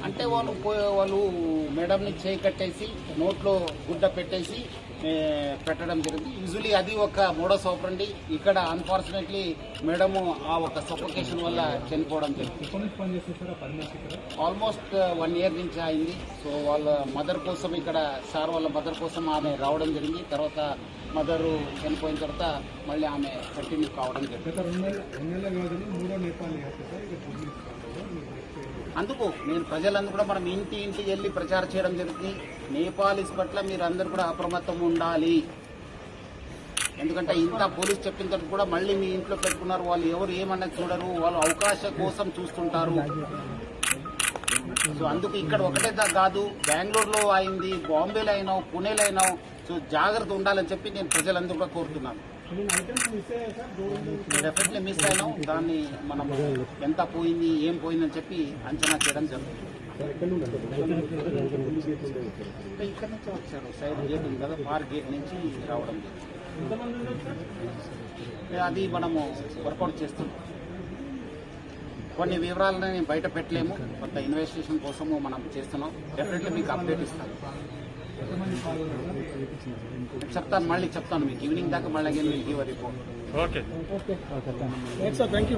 అంటే వాళ్ళు మేడంని చేయి కట్టేసి నోట్లో గుడ్డ పెట్టేసి పెట్టడం జరిగింది. యూజువలీ అది ఒక మోడస్ ఆపరండి. ఇక్కడ అన్ఫార్చునేట్లీ మేడము ఆ ఒక సఫోకేషన్ వల్ల చనిపోవడం జరిగింది. ఆల్మోస్ట్ 1 year నుంచి అయింది. సో వాళ్ళ మదర్ కోసం ఇక్కడ సార్ వాళ్ళ మదర్ కోసం ఆమె రావడం జరిగింది. తర్వాత మదరు చనిపోయిన తర్వాత మళ్ళీ ఆమె కంటిన్యూ కావడం జరిగింది. అందుకు నేను ప్రజలందరూ కూడా మనం ఇంటికి వెళ్ళి ప్రచారం చేయడం జరుగుతుంది. నేపాలీస్ పట్ల మీరు అందరూ కూడా అప్రమత్తం ఉండాలి. ఎందుకంటే ఇంత పోలీస్ చెప్పిన తర్వాత కూడా మళ్ళీ మీ ఇంట్లో పెట్టుకున్నారు. వాళ్ళు ఎవరు ఏమన్నది చూడరు, వాళ్ళు అవకాశం కోసం చూస్తుంటారు. సో అందుకు ఇక్కడ ఒకటే కాదు, బెంగళూరులో అయింది, బాంబేలో అయినావు, పూణేలో అయినావు. సో జాగ్రత్త ఉండాలని చెప్పి నేను ప్రజలందరూ కూడా కోరుతున్నాను. డెఫినెట్లీ మిస్ అయినాం. దాన్ని మనం ఎంత పోయింది ఏం పోయిందని చెప్పి అంచనా చేయడం జరుగుతుంది. ఇక్కడ నుంచి వచ్చారు, సైడ్ గేట్ ఉంది కదా, పార్క్ గేట్ నుంచి రావడం జరిగింది. అది మనము వర్కౌట్ చేస్తున్నాం. కొన్ని వివరాలను నేను బయట పెట్టలేము, కొంత ఇన్వెస్టిగేషన్ కోసము మనం చేస్తున్నాం. డెఫినెట్లీ మీకు అప్డేట్ ఇస్తాను. మళ్ళీ చెప్తాను మీకు ఈవినింగ్ దాకా. మళ్ళీ రిపోర్ట్. Okay, thank you.